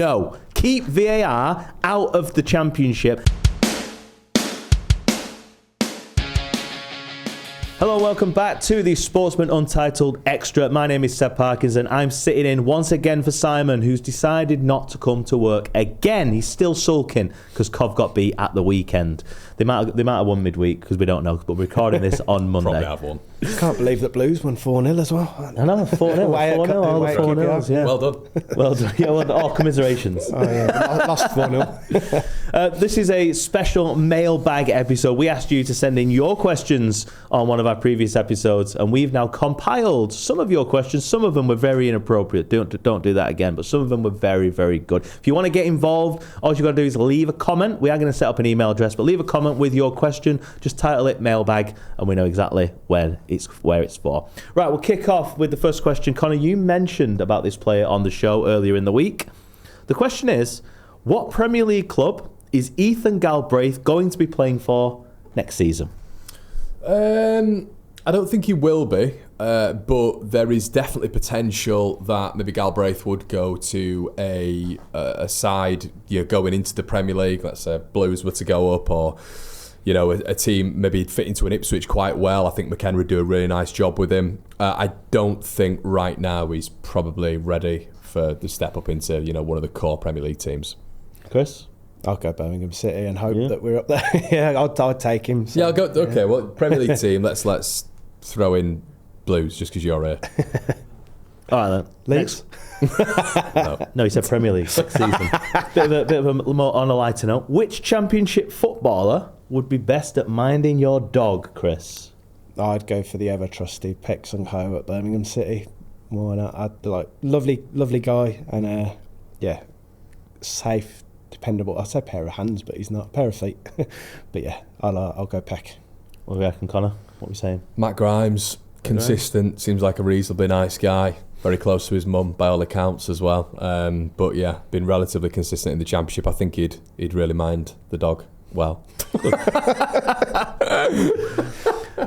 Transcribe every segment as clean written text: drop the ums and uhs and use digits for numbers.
no. Keep VAR out of the Championship. Hello, welcome back to the Sportsman Untitled Extra. My name is Seb Parkins and I'm sitting in once again for Simon, who's decided not to come to work again. He's still sulking because Cov got beat at the weekend. They might have won midweek because we don't know, but we're recording this on Monday. Probably have won. Can't believe that Blues won 4-0 as well. I know, 4-0, all the 4-0s, yeah. Well done. Well done, yeah, all commiserations. Oh yeah, lost 4-0. This is a special mailbag episode. We asked you to send in your questions on one of our previous episodes, and we've now compiled some of your questions. Some of them were very inappropriate. Don't do that again, but some of them were very, very good. If you want to get involved, all you've got to do is leave a comment. We are going to set up an email address, but leave a comment with your question. Just title it Mailbag, and we know exactly where it's for. Right, we'll kick off with the first question. Connor, you mentioned about this player on the show earlier in the week. The question is, what Premier League club is Ethan Galbraith going to be playing for next season? I don't think he will be, but there is definitely potential that maybe Galbraith would go to a side going into the Premier League. Let's say Blues were to go up, or a team maybe fit into an Ipswich quite well. I think McKenna would do a really nice job with him. I don't think right now he's probably ready for the step up into one of the core Premier League teams. Chris? I'll go Birmingham City and hope that we're up there. Yeah, I'll take him. So, yeah, I'll go. Okay, well, Premier League team. Let's throw in Blues just because you're here. All right then. Leeds? No, he said Premier League next season. bit of a more on a lighter note. Which Championship footballer would be best at minding your dog, Chris? I'd go for the ever trusty Pek Sung-ho at Birmingham City. Why not? I'd like lovely guy, and safe, dependable. I'd say pair of hands, but he's not. Pair of feet. But yeah, I'll go Pek. What do you reckon, Connor? What are we saying? Matt Grimes, consistent, seems like a reasonably nice guy. Very close to his mum by all accounts as well. But yeah, been relatively consistent in the Championship. I think he'd really mind the dog well.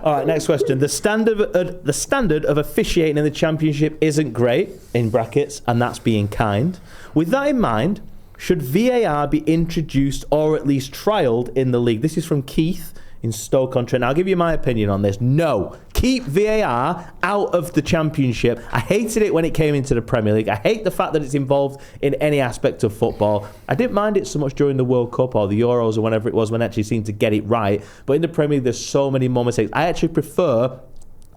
All right, next question. The standard of officiating in the Championship isn't great, in brackets, and that's being kind. With that in mind, should VAR be introduced or at least trialled in the league? This is from Keith in Stoke-on-Trent. I'll give you my opinion on this. No. Keep VAR out of the Championship. I hated it when it came into the Premier League. I hate the fact that it's involved in any aspect of football. I didn't mind it so much during the World Cup or the Euros or whenever it was when I actually seemed to get it right. But in the Premier League, there's so many more mistakes. I actually prefer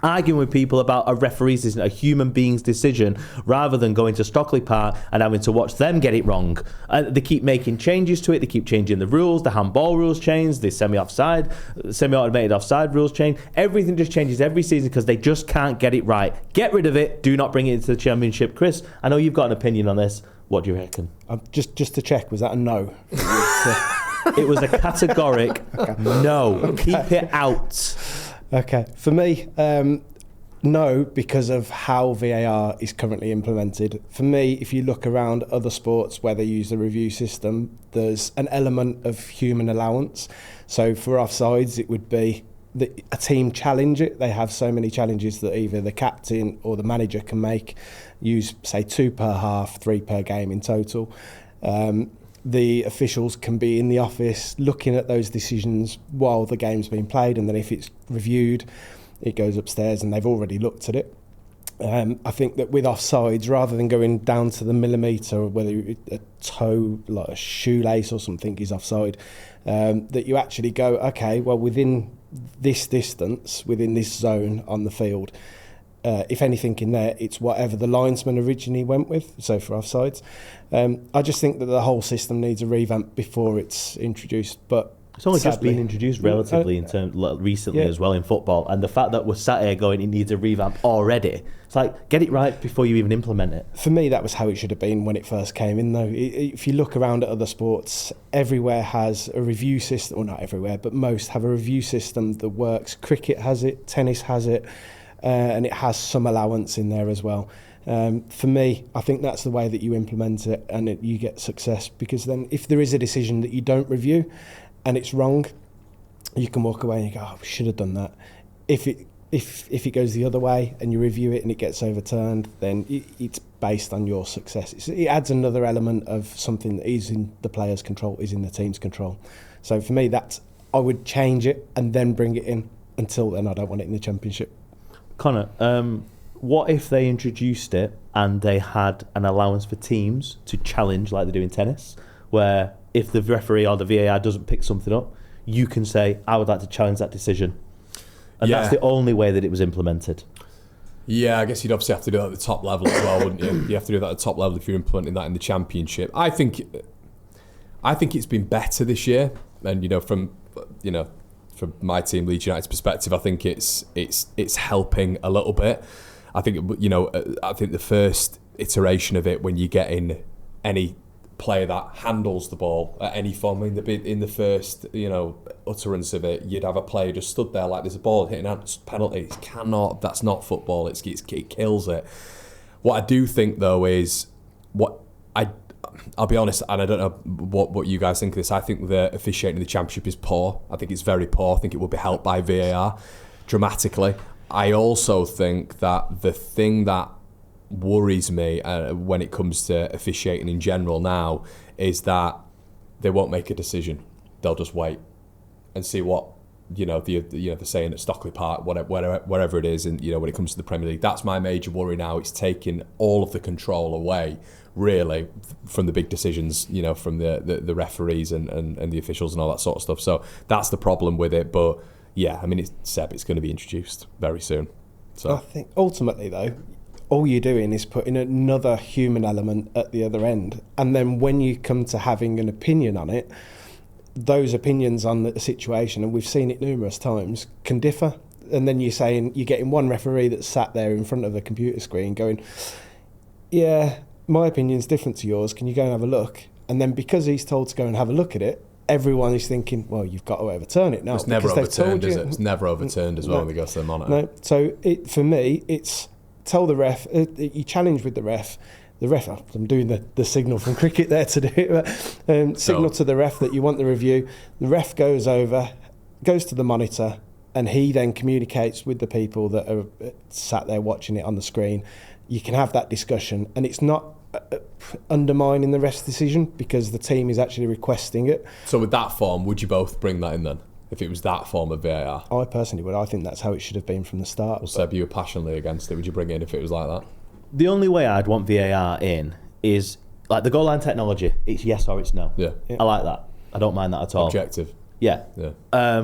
arguing with people about a referee's decision, a human being's decision, rather than going to Stockley Park and having to watch them get it wrong. They keep making changes to it. They keep changing the rules. The handball rules change. The semi-automated offside rules change. Everything just changes every season because they just can't get it right. Get rid of it. Do not bring it into the Championship. Chris, I know you've got an opinion on this. What do you reckon? Just to check, was that a no? It was a categoric no. Keep it out. Okay, for me, no, because of how VAR is currently implemented. For me, if you look around other sports where they use the review system, there's an element of human allowance. So for offsides, it would be that a team challenge it. They have so many challenges that either the captain or the manager can use, say, 2 per half, 3 per game in total. The officials can be in the office looking at those decisions while the game's being played, and then if it's reviewed, it goes upstairs and they've already looked at it. I think that with offsides, rather than going down to the millimetre, or whether a toe, like a shoelace or something is offside, that you actually go, okay, well, within this distance, within this zone on the field, if anything in there, it's whatever the linesman originally went with, so for offsides. I just think that the whole system needs a revamp before it's introduced, but it's only just been introduced relatively recently as well in football, and the fact that we're sat here going it needs a revamp already, it's like, get it right before you even implement it. For me, that was how it should have been when it first came in, though. If you look around at other sports, everywhere has a review system, well, not everywhere, but most have a review system that works. Cricket has it, tennis has it, and it has some allowance in there as well. For me, I think that's the way that you implement it, and you get success, because then if there is a decision that you don't review and it's wrong, you can walk away and you go, oh, we should have done that. If it goes the other way and you review it and it gets overturned, then it's based on your success. It adds another element of something that is in the player's control, is in the team's control. So for me, I would change it and then bring it in. Until then, I don't want it in the Championship. Connor, what if they introduced it and they had an allowance for teams to challenge like they do in tennis, where if the referee or the VAR doesn't pick something up, you can say, I would like to challenge that decision. And that's the only way that it was implemented. Yeah, I guess you'd obviously have to do that at the top level as well, wouldn't you? You have to do that at the top level if you're implementing that in the Championship. I think it's been better this year, and from my team, Leeds United's perspective, I think it's helping a little bit. I think I think the first iteration of it, when you get in any player that handles the ball at any form, in the first utterance of it, you'd have a player just stood there like there's a ball hitting out, penalty. That's not football. It kills it. What I do think though is I'll be honest, and I don't know what you guys think of this. I think the officiating in the Championship is poor. I think it's very poor. I think it will be helped by VAR dramatically. I also think that the thing that worries me when it comes to officiating in general now is that they won't make a decision. They'll just wait and see what they're saying at Stockley Park, wherever it is, and when it comes to the Premier League. That's my major worry now. It's taking all of the control away, really, from the big decisions, from the referees and the officials and all that sort of stuff. So that's the problem with it. But yeah, I mean, it's going to be introduced very soon. So I think ultimately, though, all you're doing is putting another human element at the other end. And then when you come to having an opinion on it, those opinions on the situation, and we've seen it numerous times, can differ. And then you're getting one referee that's sat there in front of a computer screen going, yeah, my opinion's different to yours, can you go and have a look? And then because he's told to go and have a look at it, everyone is thinking, well, you've got to overturn it now. It's never overturned, is it? It's never overturned as well when they go to the monitor. No. So for me, it's tell the ref, you challenge with the ref. The ref, I'm doing the signal from cricket there to do it, but signal to the ref that you want the review. The ref goes to the monitor, and he then communicates with the people that are sat there watching it on the screen. You can have that discussion, and it's not undermining the ref's decision because the team is actually requesting it. So with that form, would you both bring that in then? If it was that form of VAR? I personally would. I think that's how it should have been from the start. Well, Seb, you were passionately against it. Would you bring it in if it was like that? The only way I'd want VAR in is like the goal line technology. It's yes or it's no. Yeah. I like that. I don't mind that at all. Objective. Yeah. I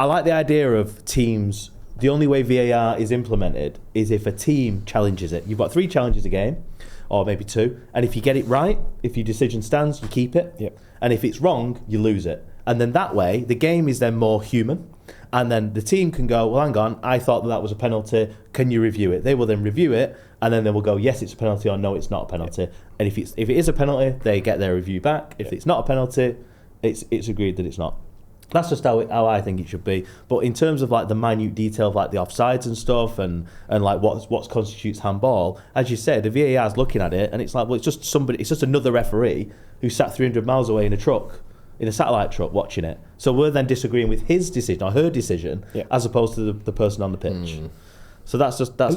like the idea of teams. The only way VAR is implemented is if a team challenges it. You've got 3 challenges a game, or maybe 2, and if you get it right, if your decision stands, you keep it. Yep. And if it's wrong, you lose it. And then that way, the game is then more human. And then the team can go, well, hang on, I thought that was a penalty. Can you review it? They will then review it, and then they will go, yes, it's a penalty, or no, it's not a penalty. Yep. And if it is a penalty, they get their review back. If it's not a penalty, it's agreed that it's not. That's just how I think it should be. But in terms of like the minute detail of like the offsides and stuff, and like what constitutes handball, as you said, the VAR is looking at it, and it's like, well, it's just another referee who sat 300 miles away in a satellite truck watching it. So we're then disagreeing with his decision or her decision, as opposed to the person on the pitch. So that's just I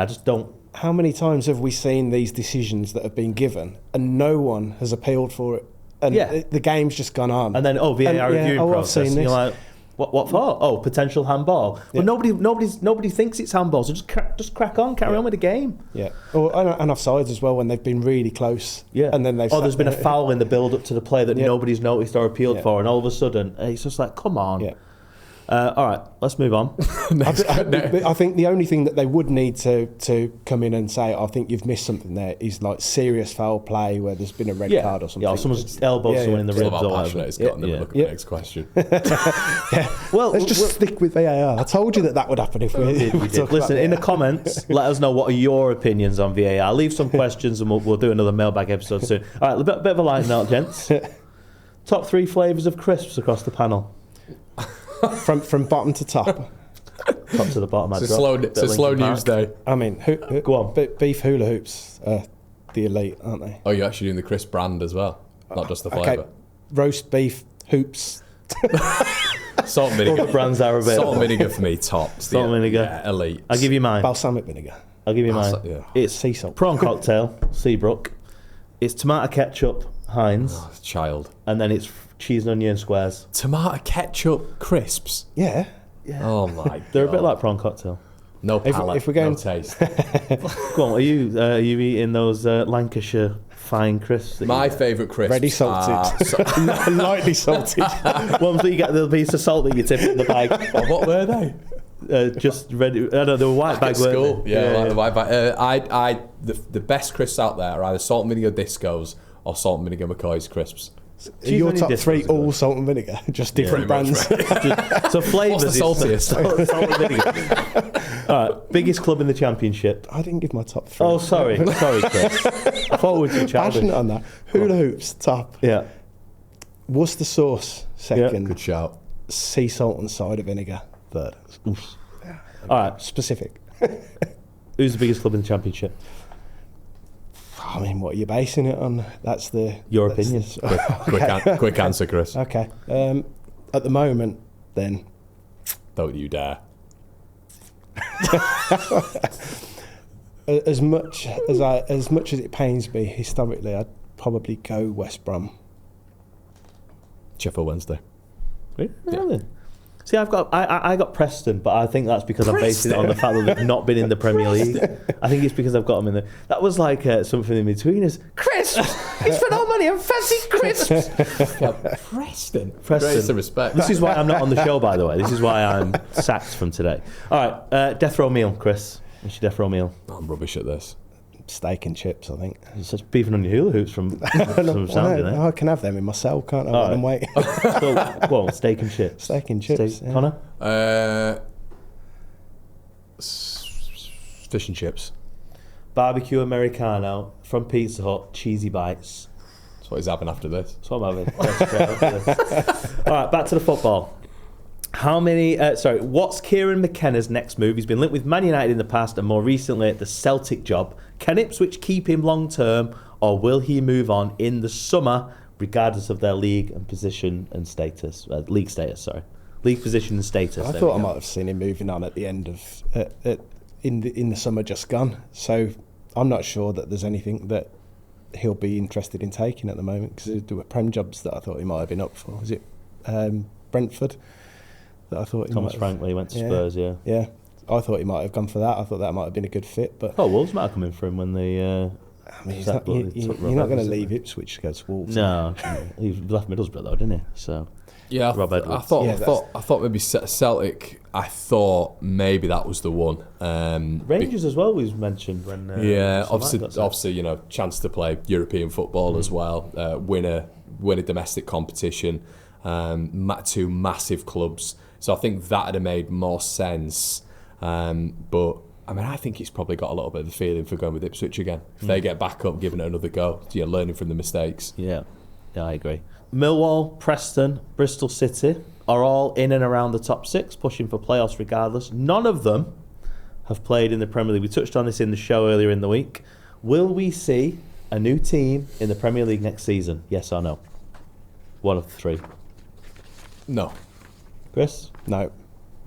just don't. How many times have we seen these decisions that have been given and no one has appealed for it? And the game's just gone on. And then, VAR reviewing process. And you're like, what for? Oh, potential handball. Yeah. Well, nobody thinks it's handball, so just crack on, carry on with the game. Yeah. And offsides as well when they've been really close. Yeah. And then there's been a foul in the build-up to the play that nobody's noticed or appealed for, and all of a sudden, it's just like, come on. Yeah. All right, let's move on. I think the only thing that they would need to come in and say, I think you've missed something there, is like serious foul play where there's been a red card or something. Yeah, or someone's elbowed someone in the ribs or whatever. It's got look at the next question. Well, let's just stick with VAR. I told you that would happen if we talk. Listen, in the comments, let us know what are your opinions on VAR. Leave some questions and we'll do another mailbag episode soon. All right, a bit of a light note, gents. Top 3 flavours of crisps across the panel. From bottom to top. Top to the bottom. It's a slow news day. I mean, go on. Beef hula hoops are the elite, aren't they? Oh, you're actually doing the crisp brand as well, not just the flavour. Roast beef hoops. Salt and vinegar. All the brands are available. Salt and vinegar for me, top. Salt and vinegar. Yeah, elite. I'll give you mine. Balsamic vinegar. I'll give you mine. Yeah. It's Sea salt. prawn cocktail, Seabrook. It's tomato ketchup, Heinz. Oh, child. And then it's cheese and onion squares. Tomato ketchup crisps. Yeah. Oh my god. They're a bit like prawn cocktail. No palate, if we're going no taste. Go on, are you eating those Lancashire fine crisps? that My you favourite crisps Ready salted. Lightly salted. ones that you get the piece of salt that you tip in the bag. Oh, what were they? Just ready. I don't know, they were white bag, At school. weren't they? Yeah, like the white bag. The best crisps out there are either salt and vinegar discos or salt and vinegar McCoy's crisps. Your onion top discos three are good. all salt and vinegar, just different Pretty much, brands. So flavours. What's the is saltiest? Salt and vinegar. All right, biggest club in the Championship. I didn't give my top three. Oh, sorry, Chris. I thought we were too childish. Passionate on that. Hula hoops top. Yeah. Worcester sauce second. Good shout. Sea salt and cider vinegar third. Oof. All right, Specific. who's the biggest club in the Championship? I mean, what are you basing it on? Your that's opinion. Quick answer, Chris. Okay. At the moment, then, Don't you dare. as much as it pains me historically, I'd probably go West Brom. Sheffield Wednesday. Really? See, I got Preston, but I think that's because I'm basing it on the fact that they've not been in the Premier League. I think it's because I've got them in the. That was like something in between us. Crisps! He spent all money on fancy crisps! Preston. Preston. Greatest respect. This is why I'm not on the show, by the way. This is why I'm sacked from today. All right, death row meal, Chris. What's your death row meal? I'm rubbish at this. Steak and chips, I think. It's such beefing on your hula hoops from sounding it. I can have them in my cell, can't I? All While I'm waiting. Well, steak and chips. Steak and chips. Steak. Yeah. Connor? Fish and chips. Barbecue Americano from Pizza Hut, cheesy bites. That's what he's having after this. That's what I'm having. That's straight after this. All right, back to the football. What's Kieran McKenna's next move? He's been linked with Man United in the past and more recently at the Celtic job. Can Ipswich keep him long term, or will he move on in the summer, regardless of their league and position and status? League position and status. I thought I might have seen him moving on at the end of in the summer just gone. So I'm not sure that there's anything that he'll be interested in taking at the moment, because there were Prem jobs that I thought he might have been up for. Was it Brentford? That I thought Thomas Frank when he went to Spurs, yeah. Yeah, I thought he might have gone for that. I thought that might have been a good fit. But Wolves might have come in for him when they. I mean, you're not going to leave Ipswich to go to Wolves. No, he left Middlesbrough though, didn't he? So yeah, Rob Edwards. I thought maybe Celtic. I thought maybe that was the one. Rangers as well was mentioned when. Obviously, chance to play European football as well. Win a domestic competition. Two massive clubs. So I think that'd have made more sense. But I mean, I think he's probably got a little bit of a feeling for going with Ipswich again. If they get back up, giving it another go, learning from the mistakes. Yeah, I agree. Millwall, Preston, Bristol City are all in and around the top six, pushing for playoffs regardless. None of them have played in the Premier League. We touched on this in the show earlier in the week. Will we see a new team in the Premier League next season? Yes or no? One of the three. No. Chris? No.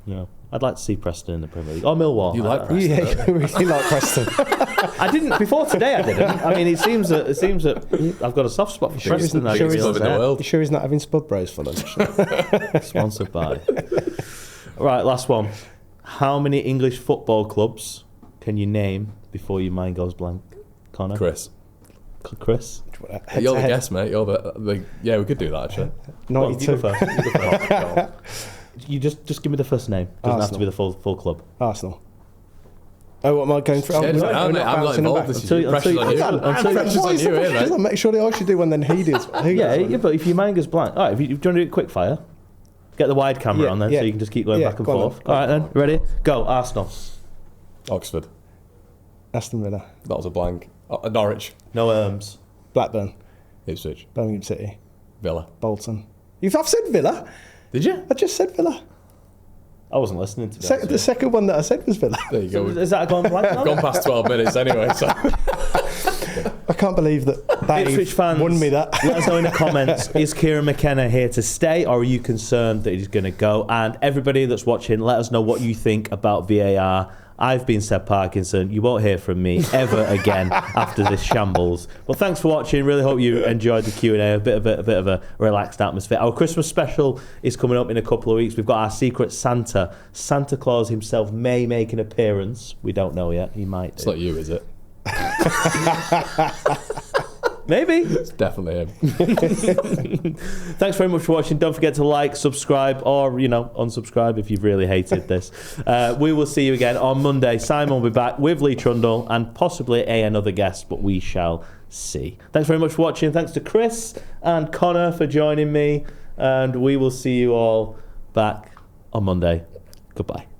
No. I'd like to see Preston in the Premier League. Or Millwall. You like Preston? Yeah, you really like Preston. I didn't before today. I didn't. I mean, it seems that I've got a soft spot for Preston. You sure he's not having Spud Bros for lunch? Sponsored by. Right, last one. How many English football clubs can you name before your mind goes blank? Connor? Chris. You're the guest, mate. Yeah, we could do that actually. 92. You go first. You just give me the first name. Doesn't have to be the full club. Arsenal. Oh, what am I going through? I'm not involved. This is pressure's on you. Pressure's on you here, mate. Make sure I should do one, then he does. Yeah, but if your mind goes blank, all right. If you do you want to do Quickfire, get the wide camera on then, so you can just keep going back and forth. All right, then, ready? Go. Arsenal. Oxford. Aston Villa. That was a blank. Norwich. No Erms. Blackburn. Ipswich. Birmingham City. Villa. Bolton. I've said Villa. Did you? I just said Villa. I wasn't listening to The second one that I said was Villa. There you go. Is that gone blank now? Gone past 12 minutes anyway, so. I can't believe that Ipswich fans won me that. Let us know in the comments, is Kieran McKenna here to stay, or are you concerned that he's going to go? And everybody that's watching, let us know what you think about VAR I've been Seb Parkinson. You won't hear from me ever again after this shambles. But thanks for watching. Really hope you enjoyed the Q&A. A bit of a relaxed atmosphere. Our Christmas special is coming up in a couple of weeks. We've got our secret Santa. Santa Claus himself may make an appearance. We don't know yet. He might do. It's not you, is it? Maybe. It's definitely him. Thanks very much for watching. Don't forget to like, subscribe, or, unsubscribe if you've really hated this. We will see you again on Monday. Simon will be back with Lee Trundle and possibly another guest, but we shall see. Thanks very much for watching. Thanks to Chris and Connor for joining me, and we will see you all back on Monday. Goodbye.